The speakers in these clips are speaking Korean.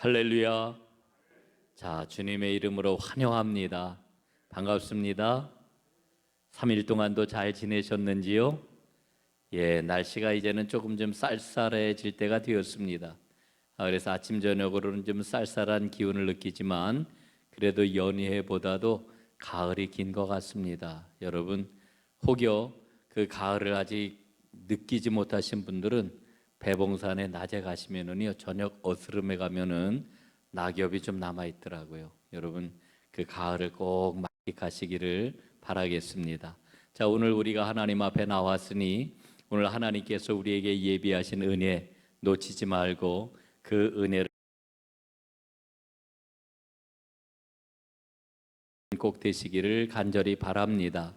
할렐루야. 자, 주님의 이름으로 환영합니다. 반갑습니다. 3일 동안도 잘 지내셨는지요? 날씨가 이제는 조금 좀 쌀쌀해질 때가 되었습니다. 그래서 아침 저녁으로는 좀 쌀쌀한 기운을 느끼지만 그래도 연휴보다도 가을이 긴 것 같습니다. 여러분, 혹여 그 가을을 아직 느끼지 못하신 분들은 배봉산에 낮에 가시면은요, 저녁 어스름에 가면은 낙엽이 좀 남아 있더라고요. 여러분, 그 가을을 꼭 만끽하시기를 바라겠습니다. 자, 오늘 우리가 하나님 앞에 나왔으니 오늘 하나님께서 우리에게 예비하신 은혜 놓치지 말고 그 은혜를 꼭 되시기를 간절히 바랍니다.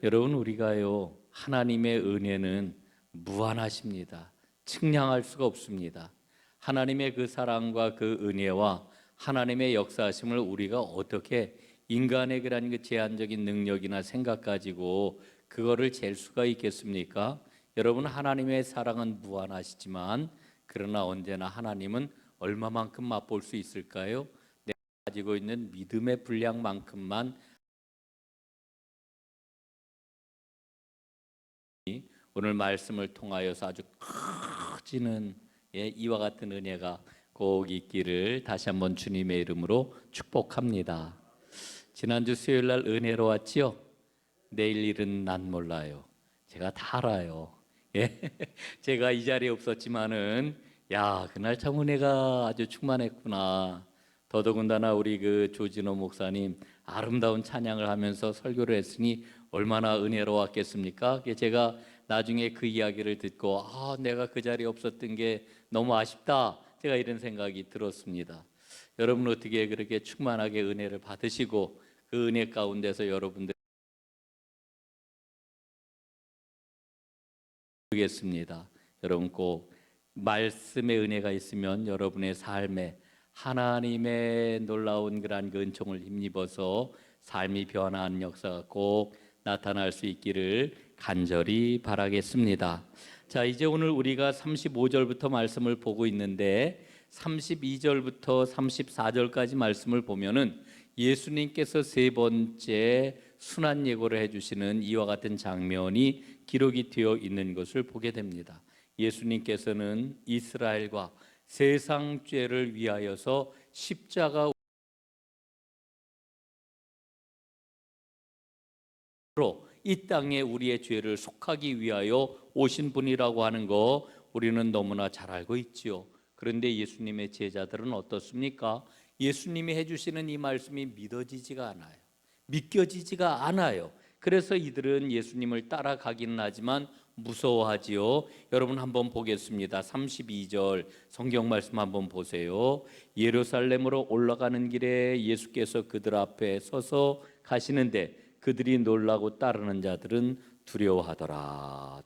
여러분, 우리가요, 하나님의 은혜는 무한하십니다. 측량할 수가 없습니다. 하나님의 그 사랑과 그 은혜와 하나님의 역사하심을 우리가 어떻게 인간의 그런 그 제한적인 능력이나 생각 가지고 그거를 잴 수가 있겠습니까? 여러분, 하나님의 사랑은 무한하시지만 그러나 언제나 하나님은 얼마만큼 맛볼 수 있을까요? 내가 가지고 있는 믿음의 분량만큼만 오늘 말씀을 통하여서 아주 커지는 이와 같은 은혜가 꼭 있기를 다시 한번 주님의 이름으로 축복합니다. 지난주 수요일 날 은혜로웠지요? 내일 일은 난 몰라요. 제가 다 알아요. 제가 이 자리에 없었지만은 그날 참 은혜가 아주 충만했구나. 더더군다나 우리 그 조진호 목사님 아름다운 찬양을 하면서 설교를 했으니 얼마나 은혜로웠겠습니까? 제가 나중에 그 이야기를 듣고 내가 그 자리에 없었던 게 너무 아쉽다. 제가 이런 생각이 들었습니다. 여러분 어떻게 그렇게 충만하게 은혜를 받으시고 그 은혜 가운데서 여러분들 겠습니다. 여러분 꼭 말씀의 은혜가 있으면 여러분의 삶에 하나님의 놀라운 그러한 그 은총을 힘입어서 삶이 변화하는 역사가 꼭 나타날 수 있기를 간절히 바라겠습니다. 자, 이제 오늘 우리가 35절부터 말씀을 보고 있는데 32절부터 34절까지 말씀을 보면은 예수님께서 세 번째 순환 예고를 해주시는 이와 같은 장면이 기록이 되어 있는 것을 보게 됩니다. 예수님께서는 이스라엘과 세상 죄를 위하여서 십자가로 이 땅에 우리의 죄를 속하기 위하여 오신 분이라고 하는 거 우리는 너무나 잘 알고 있지요. 그런데 예수님의 제자들은 어떻습니까? 예수님이 해주시는 이 말씀이 믿어지지가 않아요. 믿겨지지가 않아요. 그래서 이들은 예수님을 따라가기는 하지만 무서워하지요. 여러분 한번 보겠습니다. 32절 성경 말씀 한번 보세요. 예루살렘으로 올라가는 길에 예수께서 그들 앞에 서서 가시는데 그들이 놀라고 따르는 자들은 두려워하더라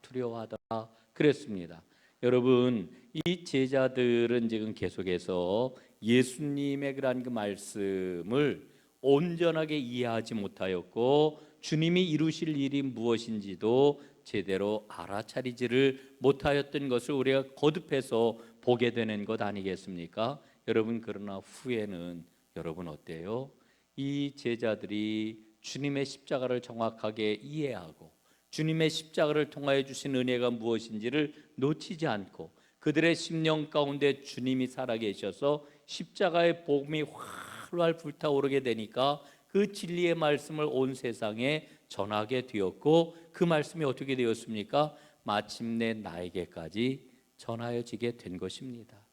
그랬습니다. 여러분, 이 제자들은 지금 계속해서 예수님의 그러한 그 말씀을 온전하게 이해하지 못하였고 주님이 이루실 일이 무엇인지도 제대로 알아차리지를 못하였던 것을 우리가 거듭해서 보게 되는 것 아니겠습니까? 여러분, 그러나 후에는 여러분 어때요? 이 제자들이 주님의 십자가를 정확하게 이해하고 주님의 십자가를 통하여 주신 은혜가 무엇인지를 놓치지 않고 그들의 심령 가운데 주님이 살아계셔서 십자가의 복음이 활활 불타오르게 되니까 그 진리의 말씀을 온 세상에 전하게 되었고 그 말씀이 어떻게 되었습니까? 마침내 나에게까지 전하여지게 된 것입니다.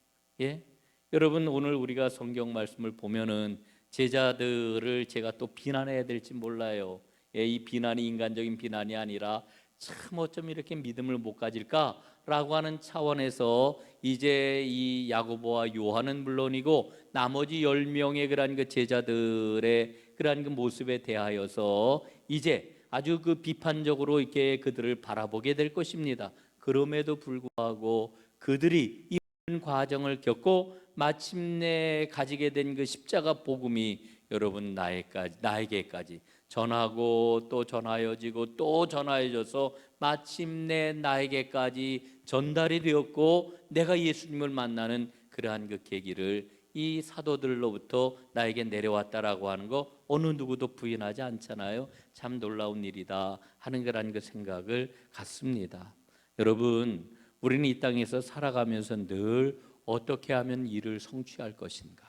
여러분 오늘 우리가 성경 말씀을 보면은 제자들을 제가 또 비난해야 될지 몰라요. 이 비난이 인간적인 비난이 아니라 참 어쩜 이렇게 믿음을 못 가질까라고 하는 차원에서 이제 이 야고보와 요한은 물론이고 나머지 10명의 그러한 그 제자들의 그러한 그 모습에 대하여서 이제 아주 그 비판적으로 이렇게 그들을 바라보게 될 것입니다. 그럼에도 불구하고 그들이 이런 과정을 겪고 마침내 가지게 된 그 십자가 복음이 여러분 나에게까지 전하고 또 전하여지고 또 전하여져서 마침내 나에게까지 전달이 되었고 내가 예수님을 만나는 그러한 그 계기를 이 사도들로부터 나에게 내려왔다라고 하는 거 어느 누구도 부인하지 않잖아요. 참 놀라운 일이다 하는 거라는 그 생각을 갖습니다. 여러분, 우리는 이 땅에서 살아가면서 늘 어떻게 하면 일을 성취할 것인가,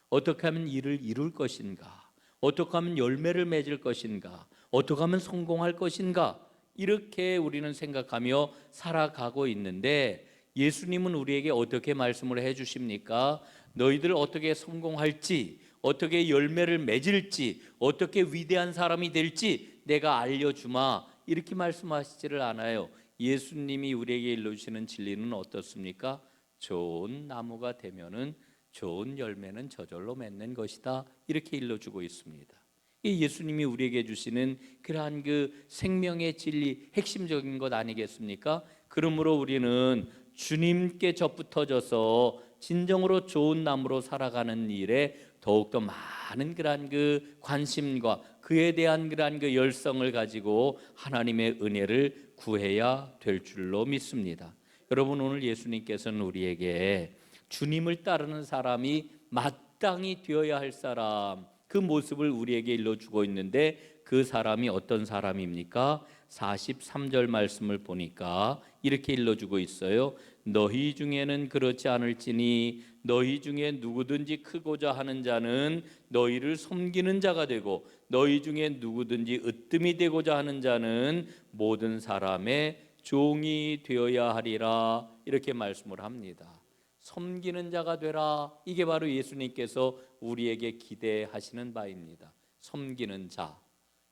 어떻게 하면 일을 이룰 것인가, 어떻게 하면 열매를 맺을 것인가, 어떻게 하면 성공할 것인가, 이렇게 우리는 생각하며 살아가고 있는데 예수님은 우리에게 어떻게 말씀을 해주십니까? 너희들 어떻게 성공할지, 어떻게 열매를 맺을지, 어떻게 위대한 사람이 될지 내가 알려주마, 이렇게 말씀하시지를 않아요. 예수님이 우리에게 일러주시는 진리는 어떻습니까? 좋은 나무가 되면은 좋은 열매는 저절로 맺는 것이다, 이렇게 일러주고 있습니다. 이 예수님이 우리에게 주시는 그러한 그 생명의 진리, 핵심적인 것 아니겠습니까? 그러므로 우리는 주님께 접붙어져서 진정으로 좋은 나무로 살아가는 일에 더욱더 많은 그러한 그 관심과 그에 대한 그러한 그 열성을 가지고 하나님의 은혜를 구해야 될 줄로 믿습니다. 여러분, 오늘 예수님께서는 우리에게 주님을 따르는 사람이 마땅히 되어야 할 사람, 그 모습을 우리에게 일러주고 있는데 그 사람이 어떤 사람입니까? 43절 말씀을 보니까 이렇게 일러주고 있어요. 너희 중에는 그렇지 않을지니 너희 중에 누구든지 크고자 하는 자는 너희를 섬기는 자가 되고 너희 중에 누구든지 으뜸이 되고자 하는 자는 모든 사람의 종이 되어야 하리라, 이렇게 말씀을 합니다. 섬기는 자가 되라, 이게 바로 예수님께서 우리에게 기대하시는 바입니다. 섬기는 자,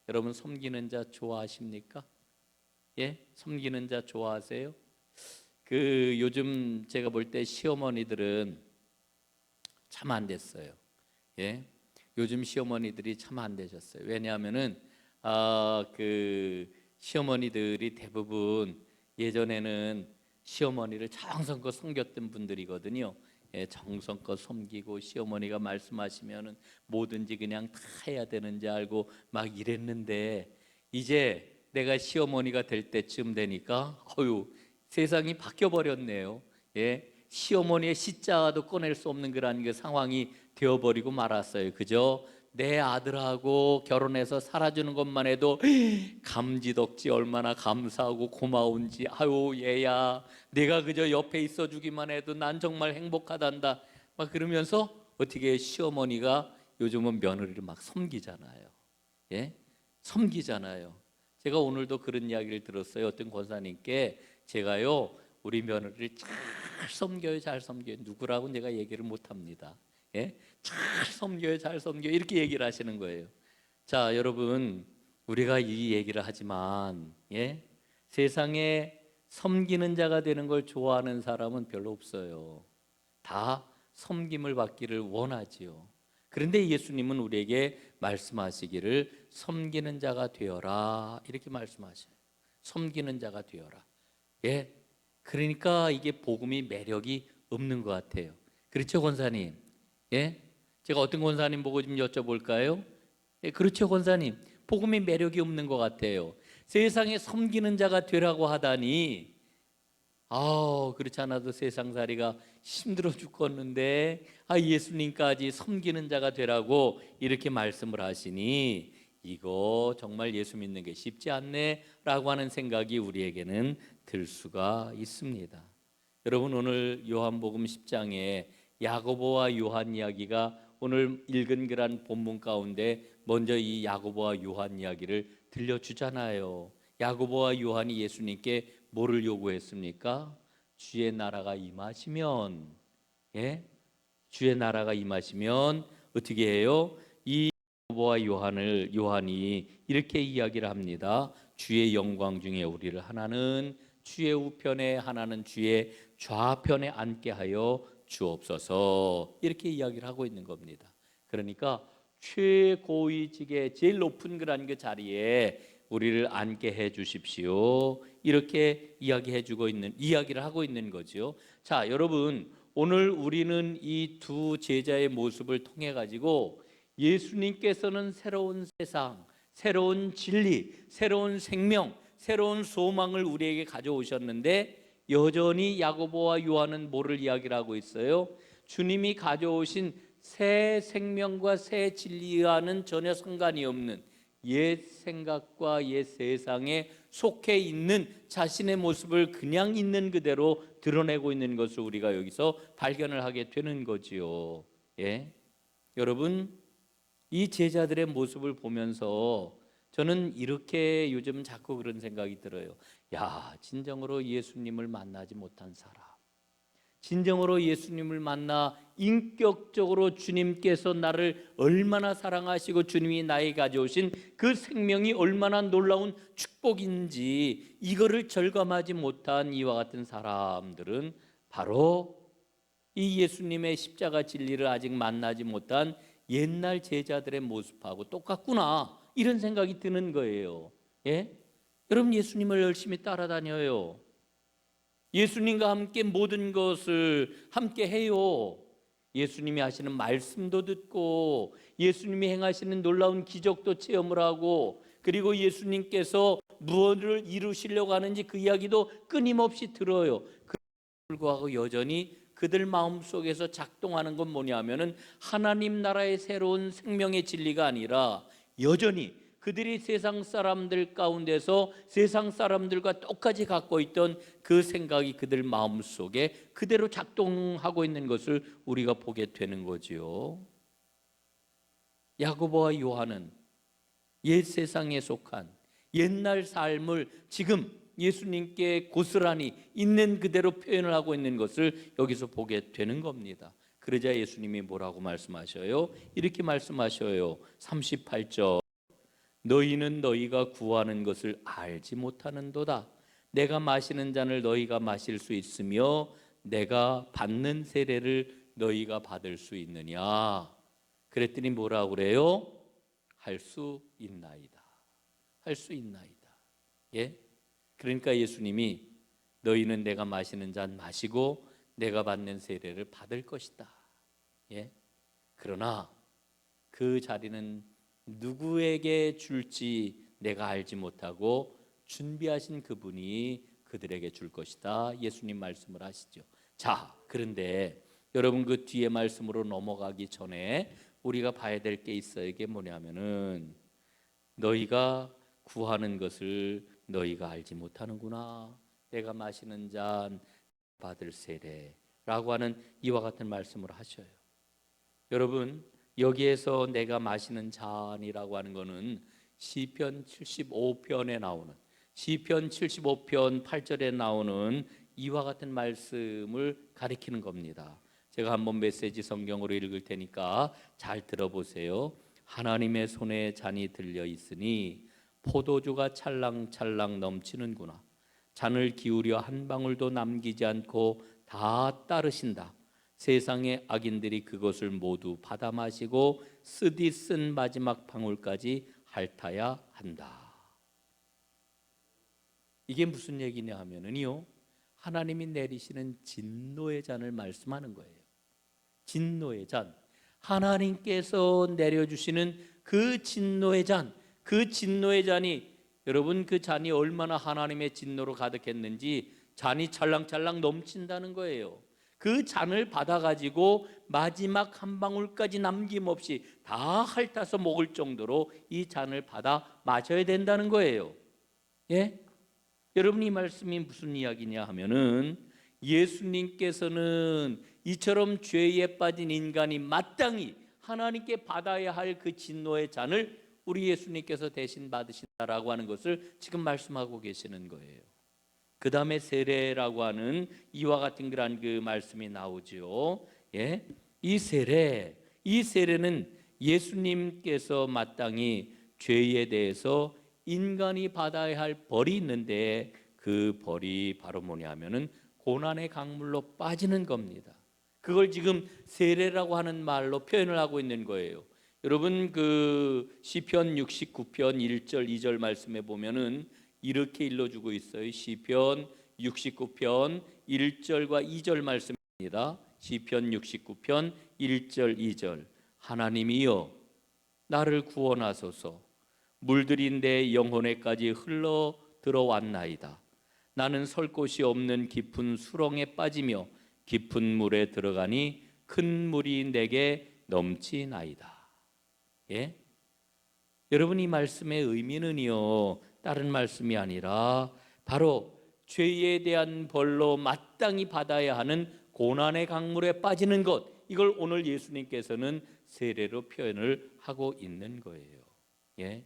여러분 섬기는 자 좋아하십니까? 예? 섬기는 자 좋아하세요? 요즘 제가 볼 때 시어머니들은 참 안 됐어요. 예? 요즘 시어머니들이 참 안 되셨어요. 왜냐하면은 시어머니들이 대부분 예전에는 시어머니를 정성껏 섬겼던 분들이거든요. 예, 정성껏 섬기고 시어머니가 말씀하시면은 뭐든지 그냥 다 해야 되는지 알고 막 이랬는데 이제 내가 시어머니가 될 때쯤 되니까 세상이 바뀌어 버렸네요. 예, 시어머니의 시자도 꺼낼 수 없는 그런 그 상황이 되어버리고 말았어요. 그죠? 내 아들하고 결혼해서 살아주는 것만 해도 감지덕지 얼마나 감사하고 고마운지, 아유 얘야 내가 그저 옆에 있어주기만 해도 난 정말 행복하단다, 막 그러면서 어떻게 시어머니가 요즘은 며느리를 막 섬기잖아요. 예? 섬기잖아요. 제가 오늘도 그런 이야기를 들었어요. 어떤 권사님께 제가요 우리 며느리를 잘 섬겨요, 잘 섬겨요. 누구라고 내가 얘기를 못합니다. 예? 잘 섬겨요, 잘 섬겨요, 이렇게 얘기를 하시는 거예요. 자, 여러분, 우리가 이 얘기를 하지만 세상에 섬기는 자가 되는 걸 좋아하는 사람은 별로 없어요. 다 섬김을 받기를 원하지요. 그런데 예수님은 우리에게 말씀하시기를 섬기는 자가 되어라, 이렇게 말씀하셔요. 섬기는 자가 되어라. 예, 그러니까 이게 복음이 매력이 없는 것 같아요. 그렇죠, 권사님? 예? 제가 어떤 권사님 보고 좀 여쭤볼까요? 예, 그렇죠, 권사님. 복음이 매력이 없는 것 같아요. 세상에 섬기는 자가 되라고 하다니, 그렇지 않아도 세상살이가 힘들어 죽겠는데 예수님까지 섬기는 자가 되라고 이렇게 말씀을 하시니 이거 정말 예수 믿는 게 쉽지 않네 라고 하는 생각이 우리에게는 들 수가 있습니다. 여러분, 오늘 요한복음 10장에 야고보와 요한 이야기가 오늘 읽은 그런 본문 가운데 먼저 이 야고보와 요한 이야기를 들려주잖아요. 야고보와 요한이 예수님께 뭐를 요구했습니까? 주의 나라가 임하시면, 주의 나라가 임하시면 어떻게 해요? 이 야고보와 요한이 이렇게 이야기를 합니다. 주의 영광 중에 우리를 하나는 주의 우편에, 하나는 주의 좌편에 앉게 하여 주옵소서, 이렇게 이야기를 하고 있는 겁니다. 그러니까 최고위직에 제일 높은 그런 그 자리에 우리를 앉게 해 주십시오, 이렇게 이야기를 하고 있는 거죠. 자, 여러분, 오늘 우리는 이 두 제자의 모습을 통해 가지고 예수님께서는 새로운 세상, 새로운 진리, 새로운 생명, 새로운 소망을 우리에게 가져오셨는데 여전히 야고보와 요한은 뭐를 이야기를 하고 있어요? 주님이 가져오신 새 생명과 새 진리와는 전혀 상관이 없는 옛 생각과 옛 세상에 속해 있는 자신의 모습을 그냥 있는 그대로 드러내고 있는 것을 우리가 여기서 발견을 하게 되는 거지요. 예? 여러분, 이 제자들의 모습을 보면서 저는 이렇게 요즘 자꾸 그런 생각이 들어요. 야, 진정으로 예수님을 만나지 못한 사람, 진정으로 예수님을 만나 인격적으로 주님께서 나를 얼마나 사랑하시고 주님이 나에게 가져오신 그 생명이 얼마나 놀라운 축복인지 이거를 절감하지 못한 이와 같은 사람들은 바로 이 예수님의 십자가 진리를 아직 만나지 못한 옛날 제자들의 모습하고 똑같구나, 이런 생각이 드는 거예요. 예? 여러분, 예수님을 열심히 따라다녀요. 예수님과 함께 모든 것을 함께 해요. 예수님이 하시는 말씀도 듣고 예수님이 행하시는 놀라운 기적도 체험을 하고, 그리고 예수님께서 무엇을 이루시려고 하는지 그 이야기도 끊임없이 들어요. 그럼에도 불구하고 여전히 그들 마음속에서 작동하는 건 뭐냐면은 하나님 나라의 새로운 생명의 진리가 아니라 여전히 그들이 세상 사람들 가운데서 세상 사람들과 똑같이 갖고 있던 그 생각이 그들 마음속에 그대로 작동하고 있는 것을 우리가 보게 되는 거지요. 야고보와 요한은 옛 세상에 속한 옛날 삶을 지금 예수님께 고스란히 있는 그대로 표현을 하고 있는 것을 여기서 보게 되는 겁니다. 그러자 예수님이 뭐라고 말씀하셔요? 이렇게 말씀하셔요. 38절, 너희는 너희가 구하는 것을 알지 못하는도다. 내가 마시는 잔을 너희가 마실 수 있으며 내가 받는 세례를 너희가 받을 수 있느냐. 그랬더니 뭐라고 그래요? 할 수 있나이다. 할 수 있나이다. 예? 그러니까 예수님이 너희는 내가 마시는 잔 마시고 내가 받는 세례를 받을 것이다. 예? 그러나 그 자리는 누구에게 줄지 내가 알지 못하고 준비하신 그분이 그들에게 줄 것이다. 예수님 말씀을 하시죠. 자, 그런데 여러분, 그 뒤에 말씀으로 넘어가기 전에 우리가 봐야 될 게 있어요. 이게 뭐냐면은 너희가 구하는 것을 너희가 알지 못하는구나. 내가 마시는 잔 받을 세례라고 하는 이와 같은 말씀을 하셔요. 여러분, 여기에서 내가 마시는 잔이라고 하는 것은 시편 75편에 나오는, 시편 75편 8절에 나오는 이와 같은 말씀을 가리키는 겁니다. 제가 한번 메시지 성경으로 읽을 테니까 잘 들어보세요. 하나님의 손에 잔이 들려 있으니 포도주가 찰랑찰랑 넘치는구나. 잔을 기울여 한 방울도 남기지 않고 다 따르신다. 세상의 악인들이 그것을 모두 받아 마시고 쓰디 쓴 마지막 방울까지 핥아야 한다. 이게 무슨 얘기냐 하면은요, 하나님이 내리시는 진노의 잔을 말씀하는 거예요. 진노의 잔, 하나님께서 내려주시는 그 진노의 잔, 그 진노의 잔이, 여러분, 그 잔이 얼마나 하나님의 진노로 가득했는지 잔이 찰랑찰랑 넘친다는 거예요. 그 잔을 받아가지고 마지막 한 방울까지 남김없이 다 핥아서 먹을 정도로 이 잔을 받아 마셔야 된다는 거예요. 예? 여러분, 이 말씀이 무슨 이야기냐 하면은 예수님께서는 이처럼 죄에 빠진 인간이 마땅히 하나님께 받아야 할 그 진노의 잔을 우리 예수님께서 대신 받으신다라고 하는 것을 지금 말씀하고 계시는 거예요. 그 다음에 세례라고 하는 이와 같은 그런 그 말씀이 나오죠. 예? 이 세례는 예수님께서 마땅히 죄에 대해서 인간이 받아야 할 벌이 있는데 그 벌이 바로 뭐냐면은 고난의 강물로 빠지는 겁니다. 그걸 지금 세례라고 하는 말로 표현을 하고 있는 거예요. 여러분, 그 시편 69편 1절 2절 말씀에 보면은 이렇게 일러주고 있어요. 시편 69편 1절과 2절 말씀입니다. 시편 69편 1절 2절. 하나님이여 나를 구원하소서. 물들인 내 영혼에까지 흘러 들어왔나이다. 나는 설 곳이 없는 깊은 수렁에 빠지며 깊은 물에 들어가니 큰 물이 내게 넘치나이다. 예? 여러분, 이 말씀의 의미는요, 다른 말씀이 아니라 바로 죄에 대한 벌로 마땅히 받아야 하는 고난의 강물에 빠지는 것, 이걸 오늘 예수님께서는 세례로 표현을 하고 있는 거예요. 예?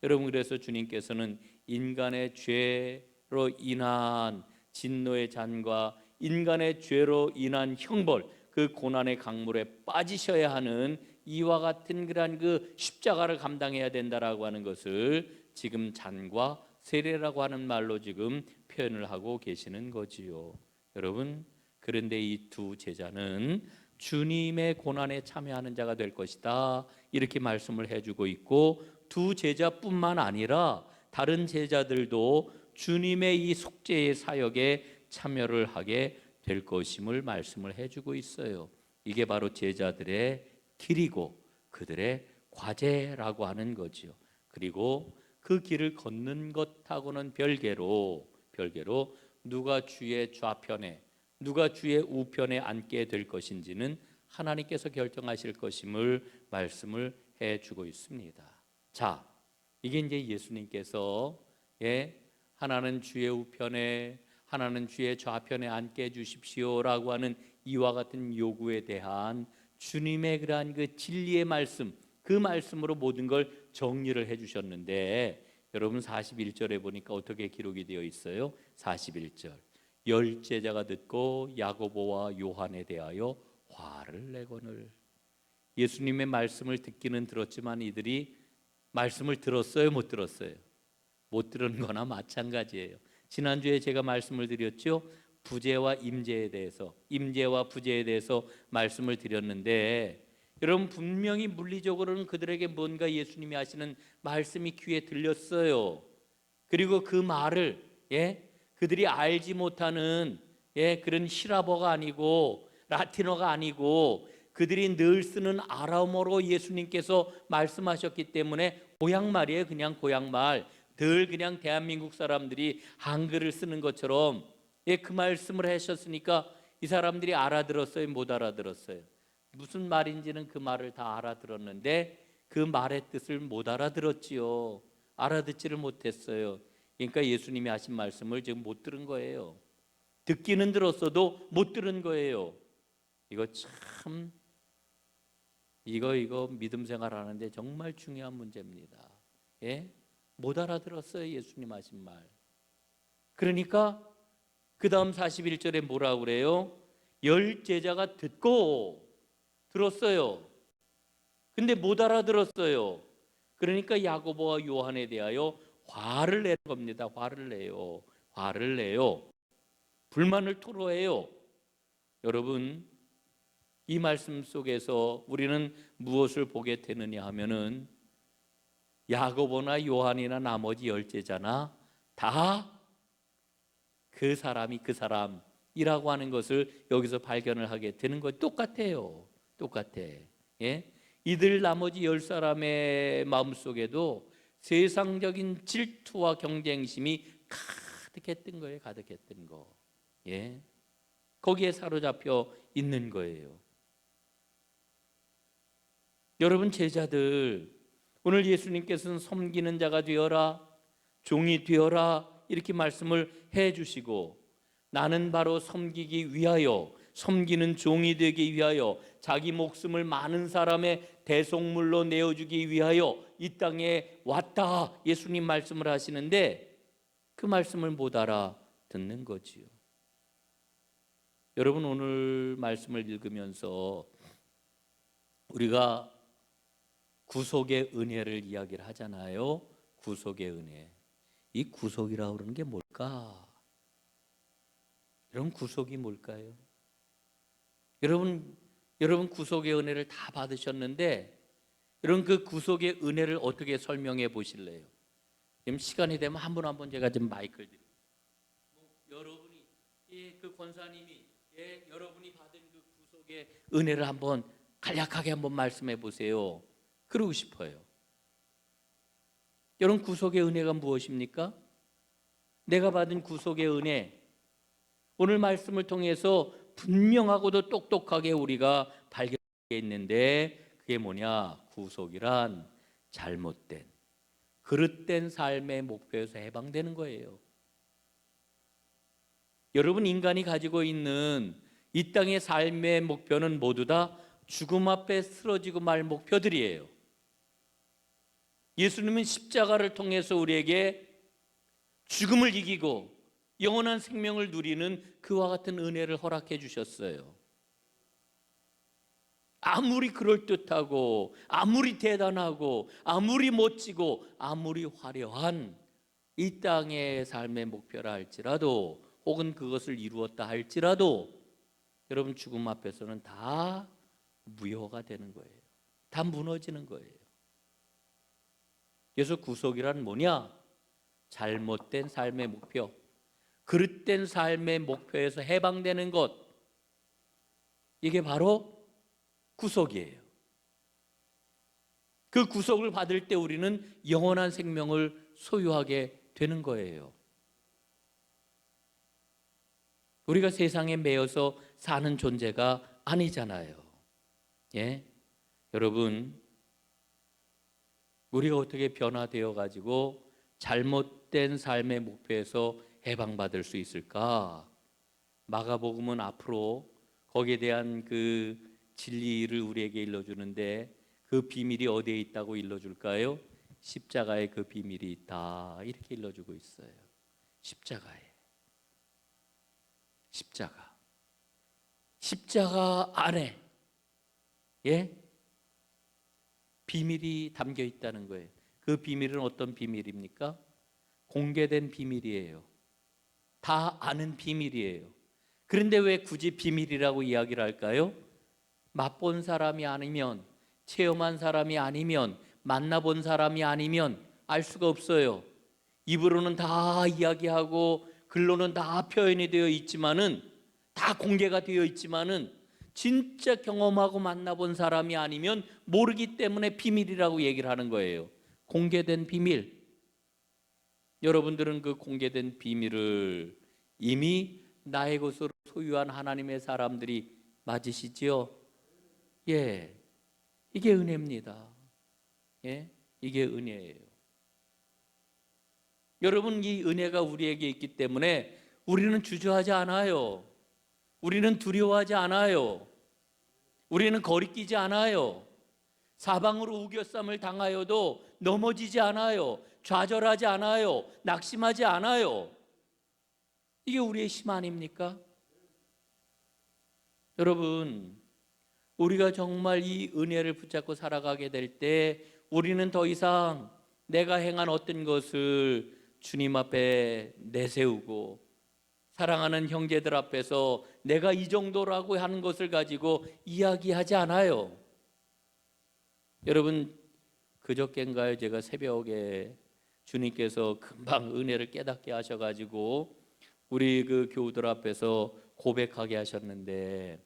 여러분, 그래서 주님께서는 인간의 죄로 인한 진노의 잔과 인간의 죄로 인한 형벌, 그 고난의 강물에 빠지셔야 하는 이와 같은 그러한 그 십자가를 감당해야 된다라고 하는 것을 지금 잔과 세례라고 하는 말로 지금 표현을 하고 계시는 거지요. 여러분, 그런데 이 두 제자는 주님의 고난에 참여하는 자가 될 것이다, 이렇게 말씀을 해주고 있고, 두 제자뿐만 아니라 다른 제자들도 주님의 이 속죄의 사역에 참여를 하게 될 것임을 말씀을 해주고 있어요. 이게 바로 제자들의 길이고 그들의 과제라고 하는 거지요. 그리고 그 길을 걷는 것하고는 별개로 누가 주의 좌편에 누가 주의 우편에 앉게 될 것인지는 하나님께서 결정하실 것임을 말씀을 해주고 있습니다. 자, 이게 이제 예수님께서 하나는 주의 우편에 하나는 주의 좌편에 앉게 해주십시오라고 하는 이와 같은 요구에 대한 주님의 그러한 그 진리의 말씀, 그 말씀으로 모든 걸 정리를 해주셨는데, 여러분 41절에 보니까 어떻게 기록이 되어 있어요? 41절, 열 제자가 듣고 야고보와 요한에 대하여 화를 내거늘. 예수님의 말씀을 듣기는 들었지만 이들이 말씀을 들었어요, 못 들었어요? 못 들은 거나 마찬가지예요. 지난주에 제가 말씀을 드렸죠. 부재와 임재에 대해서, 임재와 부재에 대해서 말씀을 드렸는데, 여러분 분명히 물리적으로는 그들에게 뭔가 예수님이 하시는 말씀이 귀에 들렸어요. 그리고 그 말을 그들이 알지 못하는 그런 히라버가 아니고 라틴어가 아니고 그들이 늘 쓰는 아람어로 예수님께서 말씀하셨기 때문에 고향말이에요. 그냥 고향말, 늘 그냥 대한민국 사람들이 한글을 쓰는 것처럼 그 말씀을 하셨으니까 이 사람들이 알아들었어요, 못 알아들었어요? 무슨 말인지는 그 말을 다 알아들었는데 그 말의 뜻을 못 알아들었지요. 알아듣지를 못했어요. 그러니까 예수님이 하신 말씀을 지금 못 들은 거예요. 듣기는 들었어도 못 들은 거예요. 이거 참, 이거 믿음 생활하는데 정말 중요한 문제입니다. 못 알아들었어요, 예수님 하신 말. 그러니까 그 다음 41절에 뭐라고 그래요? 열 제자가 듣고 들었어요. 근데 못 알아들었어요. 그러니까 야고보와 요한에 대하여 화를 내는 겁니다. 화를 내요. 불만을 토로해요. 여러분, 이 말씀 속에서 우리는 무엇을 보게 되느냐 하면은 야고보나 요한이나 나머지 열 제자나 다 그 사람이 그 사람이라고 하는 것을 여기서 발견을 하게 되는 거 똑같아요. 똑같아. 이들 나머지 열 사람의 마음속에도 세상적인 질투와 경쟁심이 가득했던 거예요. 가득했던 거. 거기에 사로잡혀 있는 거예요. 여러분 제자들, 오늘 예수님께서는 섬기는 자가 되어라, 종이 되어라, 이렇게 말씀을 해주시고, 나는 바로 섬기기 위하여, 섬기는 종이 되기 위하여, 자기 목숨을 많은 사람의 대속물로 내어주기 위하여 이 땅에 왔다, 예수님 말씀을 하시는데 그 말씀을 못 알아듣는 거지요. 여러분, 오늘 말씀을 읽으면서 우리가 구속의 은혜를 이야기를 하잖아요. 구속의 은혜. 이 구속이라고 그러는 게 뭘까? 여러분, 구속이 뭘까요? 여러분 구속의 은혜를 다 받으셨는데, 여러분 그 구속의 은혜를 어떻게 설명해 보실래요? 지금 시간이 되면 한 분 한 분 제가 좀 마이크를 드립니다. 여러분이 그 권사님이 여러분이 받은 그 구속의 은혜를 한번 간략하게 한번 말씀해 보세요. 그러고 싶어요. 여러분, 구속의 은혜가 무엇입니까? 내가 받은 구속의 은혜, 오늘 말씀을 통해서 분명하고도 똑똑하게 우리가 발견해 있는데, 그게 뭐냐? 구속이란 잘못된, 그릇된 삶의 목표에서 해방되는 거예요. 여러분, 인간이 가지고 있는 이 땅의 삶의 목표는 모두 다 죽음 앞에 쓰러지고 말 목표들이에요. 예수님은 십자가를 통해서 우리에게 죽음을 이기고 영원한 생명을 누리는 그와 같은 은혜를 허락해 주셨어요. 아무리 그럴듯하고 아무리 대단하고 아무리 멋지고 아무리 화려한 이 땅의 삶의 목표라 할지라도, 혹은 그것을 이루었다 할지라도, 여러분, 죽음 앞에서는 다 무효가 되는 거예요. 다 무너지는 거예요. 그래서 구속이란 뭐냐? 잘못된 삶의 목표, 그릇된 삶의 목표에서 해방되는 것, 이게 바로 구속이에요. 그 구속을 받을 때 우리는 영원한 생명을 소유하게 되는 거예요. 우리가 세상에 매여서 사는 존재가 아니잖아요. 예? 여러분, 우리가 어떻게 변화되어 가지고 잘못된 삶의 목표에서 해방받을 수 있을까? 마가복음은 앞으로 거기에 대한 그 진리를 우리에게 일러주는데, 그 비밀이 어디에 있다고 일러줄까요? 십자가에 그 비밀이 있다, 이렇게 일러주고 있어요. 십자가에. 십자가 안에, 예? 비밀이 담겨 있다는 거예요. 그 비밀은 어떤 비밀입니까? 공개된 비밀이에요. 다 아는 비밀이에요. 그런데 왜 굳이 비밀이라고 이야기를 할까요? 맛본 사람이 아니면, 체험한 사람이 아니면, 만나본 사람이 아니면 알 수가 없어요. 입으로는 다 이야기하고 글로는 다 표현이 되어 있지만은, 다 공개가 되어 있지만은, 진짜 경험하고 만나본 사람이 아니면 모르기 때문에 비밀이라고 얘기를 하는 거예요. 공개된 비밀. 여러분들은 그 공개된 비밀을 이미 나의 것으로 소유한 하나님의 사람들이 맞으시지요? 예, 이게 은혜입니다. 예, 이게 은혜예요. 여러분, 이 은혜가 우리에게 있기 때문에 우리는 주저하지 않아요. 우리는 두려워하지 않아요. 우리는 거리끼지 않아요. 사방으로 우겨쌈을 당하여도 넘어지지 않아요. 좌절하지 않아요. 낙심하지 않아요. 이게 우리의 힘 아닙니까? 여러분, 우리가 정말 이 은혜를 붙잡고 살아가게 될 때, 우리는 더 이상 내가 행한 어떤 것을 주님 앞에 내세우고, 사랑하는 형제들 앞에서 내가 이 정도라고 하는 것을 가지고 이야기하지 않아요. 여러분, 그저께인가요? 제가 새벽에 주님께서 금방 은혜를 깨닫게 하셔가지고 우리 그 교우들 앞에서 고백하게 하셨는데,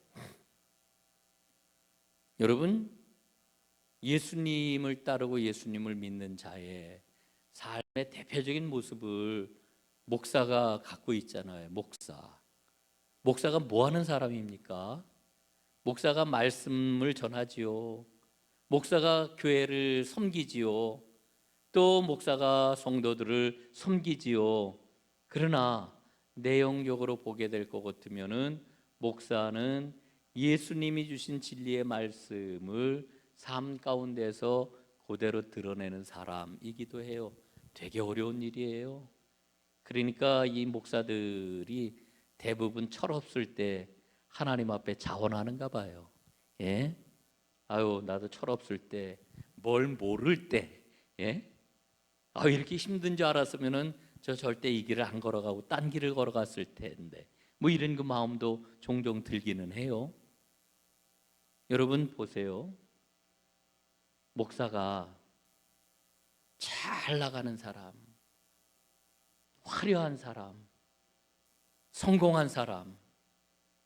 여러분, 예수님을 따르고 예수님을 믿는 자의 삶의 대표적인 모습을 목사가 갖고 있잖아요. 목사가 뭐 하는 사람입니까? 목사가 말씀을 전하지요. 목사가 교회를 섬기지요. 또 목사가 성도들을 섬기지요. 그러나 내용적으로 보게 될 것 같으면은, 목사는 예수님이 주신 진리의 말씀을 삶 가운데서 그대로 드러내는 사람이기도 해요. 되게 어려운 일이에요. 그러니까 이 목사들이 대부분 철없을 때 하나님 앞에 자원하는가 봐요. 예? 아유, 나도 철없을 때, 뭘 모를 때, 예? 이렇게 힘든 줄 알았으면은 저 절대 이 길을 안 걸어가고 딴 길을 걸어갔을 텐데, 뭐 이런 그 마음도 종종 들기는 해요. 여러분 보세요. 목사가 잘 나가는 사람, 화려한 사람, 성공한 사람,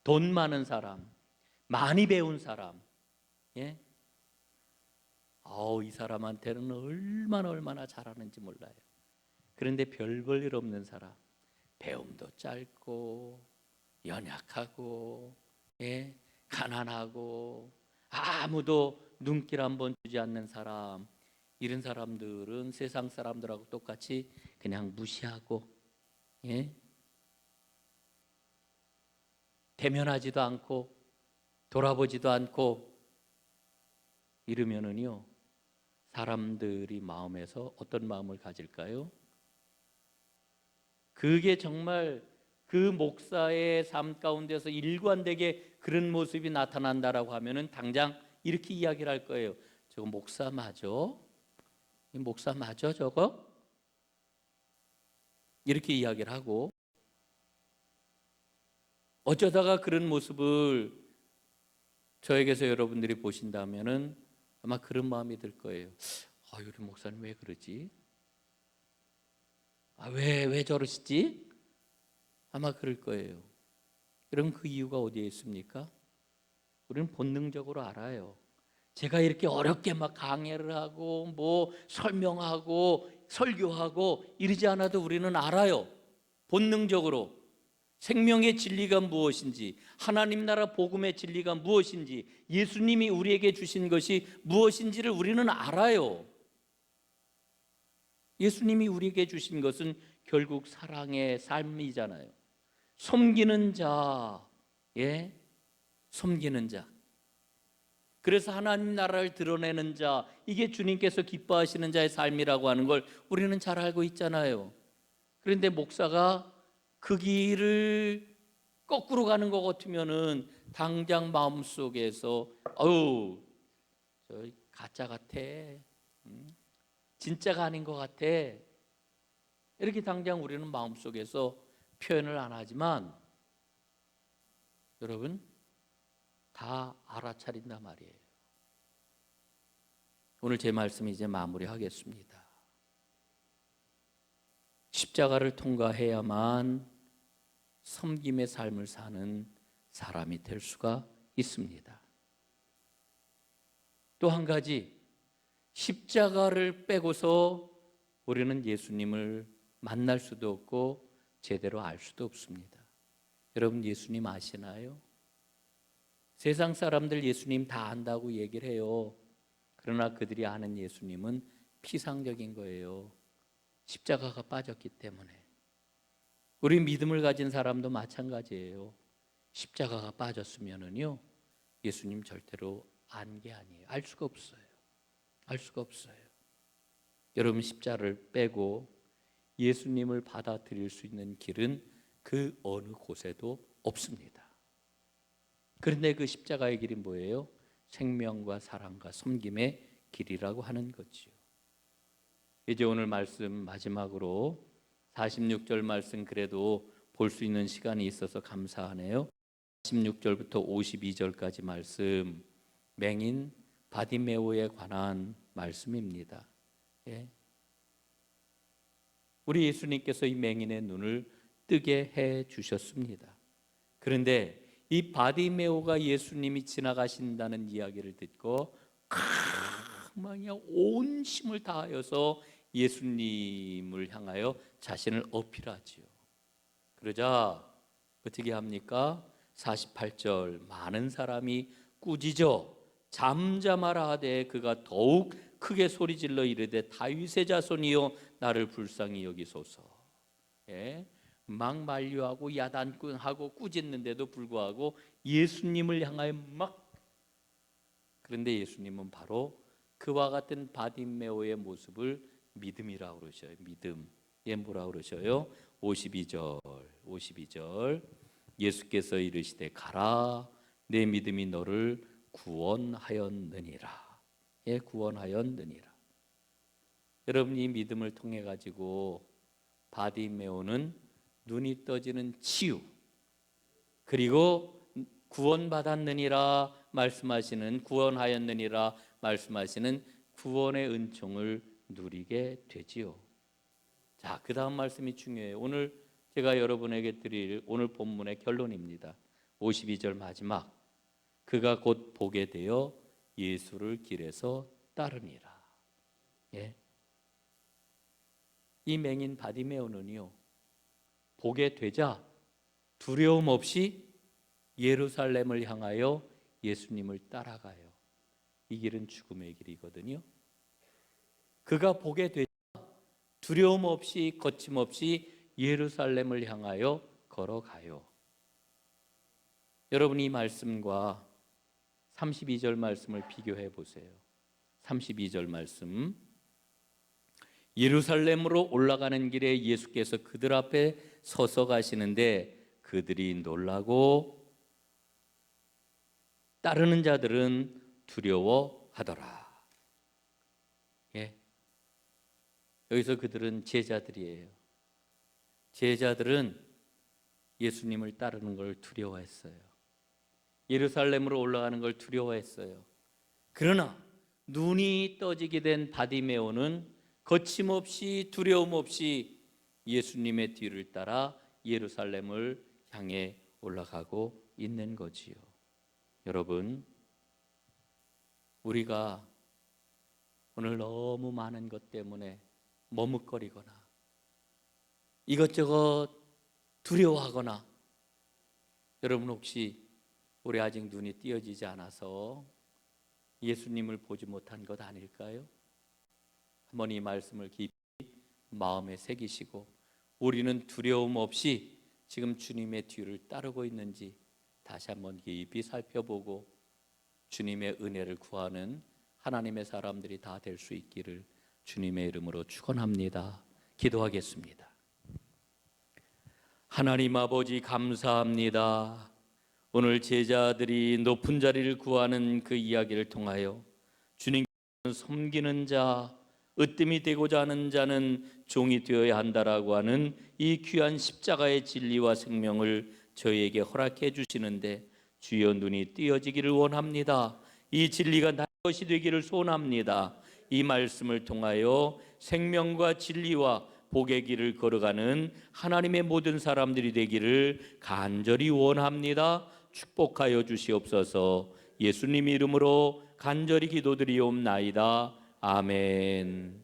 돈 많은 사람, 많이 배운 사람, 예? 이 사람한테는 얼마나 잘하는지 몰라요. 그런데 별 볼 일 없는 사람, 배움도 짧고 연약하고 예, 가난하고 아무도 눈길 한번 주지 않는 사람, 이런 사람들은 세상 사람들하고 똑같이 그냥 무시하고, 예, 대면하지도 않고 돌아보지도 않고 이러면은요, 사람들이 마음에서 어떤 마음을 가질까요? 그게 정말 그 목사의 삶 가운데서 일관되게 그런 모습이 나타난다라고 하면은 당장 이렇게 이야기를 할 거예요. 저거 목사 맞아? 이 목사 맞아 저거? 이렇게 이야기를 하고, 어쩌다가 그런 모습을 저에게서 여러분들이 보신다면은 아마 그런 마음이 들 거예요. 우리 목사님 왜 그러지? 왜 저러시지? 아마 그럴 거예요. 그럼 그 이유가 어디에 있습니까? 우리는 본능적으로 알아요. 제가 이렇게 어렵게 막 강의를 하고 뭐 설명하고 설교하고 이러지 않아도 우리는 알아요. 본능적으로 생명의 진리가 무엇인지, 하나님 나라 복음의 진리가 무엇인지, 예수님이 우리에게 주신 것이 무엇인지를 우리는 알아요. 예수님이 우리에게 주신 것은 결국 사랑의 삶이잖아요. 섬기는 자, 예, 섬기는 자. 그래서 하나님 나라를 드러내는 자, 이게 주님께서 기뻐하시는 자의 삶이라고 하는 걸 우리는 잘 알고 있잖아요. 그런데 목사가 그 길을 거꾸로 가는 것 같으면은 당장 마음속에서 저 가짜 같아, 진짜가 아닌 것 같아, 이렇게 당장 우리는 마음속에서 표현을 안 하지만 여러분 다 알아차린단 말이에요. 오늘 제 말씀 이제 마무리하겠습니다. 십자가를 통과해야만 섬김의 삶을 사는 사람이 될 수가 있습니다. 또 한 가지, 십자가를 빼고서 우리는 예수님을 만날 수도 없고 제대로 알 수도 없습니다. 여러분 예수님 아시나요? 세상 사람들 예수님 다 안다고 얘기를 해요. 그러나 그들이 아는 예수님은 피상적인 거예요. 십자가가 빠졌기 때문에. 우리 믿음을 가진 사람도 마찬가지예요. 십자가가 빠졌으면은요, 예수님 절대로 안 게 아니에요. 알 수가 없어요. 알 수가 없어요. 여러분 십자가를 빼고 예수님을 받아들일 수 있는 길은 그 어느 곳에도 없습니다. 그런데 그 십자가의 길이 뭐예요? 생명과 사랑과 섬김의 길이라고 하는 거지요. 이제 오늘 말씀 마지막으로 46절 말씀 그래도 볼 수 있는 시간이 있어서 감사하네요. 16절부터 52절까지 말씀, 맹인 바디메오에 관한 말씀입니다. 예. 우리 예수님께서 이 맹인의 눈을 뜨게 해 주셨습니다. 그런데 이 바디메오가 예수님이 지나가신다는 이야기를 듣고 막 온 힘을 다하여서 예수님을 향하여 자신을 어필하지요. 그러자 어떻게 합니까? 48절, 많은 사람이 꾸짖어 잠잠하라 하되 그가 더욱 크게 소리질러 이르되 다윗의 자손이여 나를 불쌍히 여기소서. 예? 막 만류하고 야단하고 꾸짖는데도 불구하고 예수님을 향하여 막, 그런데 예수님은 바로 그와 같은 바디메오의 모습을 믿음이라고 그러셔요. 믿음. 예, 뭐라고 그러셔요? 52절 예수께서 이르시되 가라 내 믿음이 너를 구원하였느니라. 예, 구원하였느니라. 여러분 이 믿음을 통해 가지고 바디메오는 눈이 떠지는 치유, 그리고 구원받았느니라 말씀하시는, 구원하였느니라 말씀하시는 구원의 은총을 누리게 되지요. 자, 그 다음 말씀이 중요해요. 오늘 제가 여러분에게 드릴 오늘 본문의 결론입니다. 52절 마지막, 그가 곧 보게 되어 예수를 길에서 따르니라. 예. 이 맹인 바디메오는요, 보게 되자 두려움 없이 예루살렘을 향하여 예수님을 따라가요. 이 길은 죽음의 길이거든요. 그가 보게 되자 두려움 없이 거침없이 예루살렘을 향하여 걸어가요. 여러분, 이 말씀과 32절 말씀을 비교해 보세요. 32절 말씀. 예루살렘으로 올라가는 길에 예수께서 그들 앞에 서서 가시는데 그들이 놀라고 따르는 자들은 두려워하더라. 예. 여기서 그들은 제자들이에요. 제자들은 예수님을 따르는 걸 두려워했어요. 예루살렘으로 올라가는 걸 두려워했어요. 그러나 눈이 떠지게 된 바디메오는 거침없이 두려움 없이 예수님의 뒤를 따라 예루살렘을 향해 올라가고 있는 거지요. 여러분, 우리가 오늘 너무 많은 것 때문에 머뭇거리거나 이것저것 두려워하거나, 여러분 혹시 우리 아직 눈이 띄어지지 않아서 예수님을 보지 못한 것 아닐까요? 한번 이 말씀을 깊이 마음에 새기시고 우리는 두려움 없이 지금 주님의 뒤를 따르고 있는지 다시 한번 깊이 살펴보고 주님의 은혜를 구하는 하나님의 사람들이 다 될 수 있기를 주님의 이름으로 축원합니다. 기도하겠습니다. 하나님 아버지, 감사합니다. 오늘 제자들이 높은 자리를 구하는 그 이야기를 통하여 주님께서는 섬기는 자, 으뜸이 되고자 하는 자는 종이 되어야 한다라고 하는 이 귀한 십자가의 진리와 생명을 저희에게 허락해 주시는데, 주여 눈이 띄어지기를 원합니다. 이 진리가 나의 것이 되기를 소원합니다. 이 말씀을 통하여 생명과 진리와 복의 길을 걸어가는 하나님의 모든 사람들이 되기를 간절히 원합니다. 축복하여 주시옵소서. 예수님 이름으로 간절히 기도드리옵나이다. 아멘.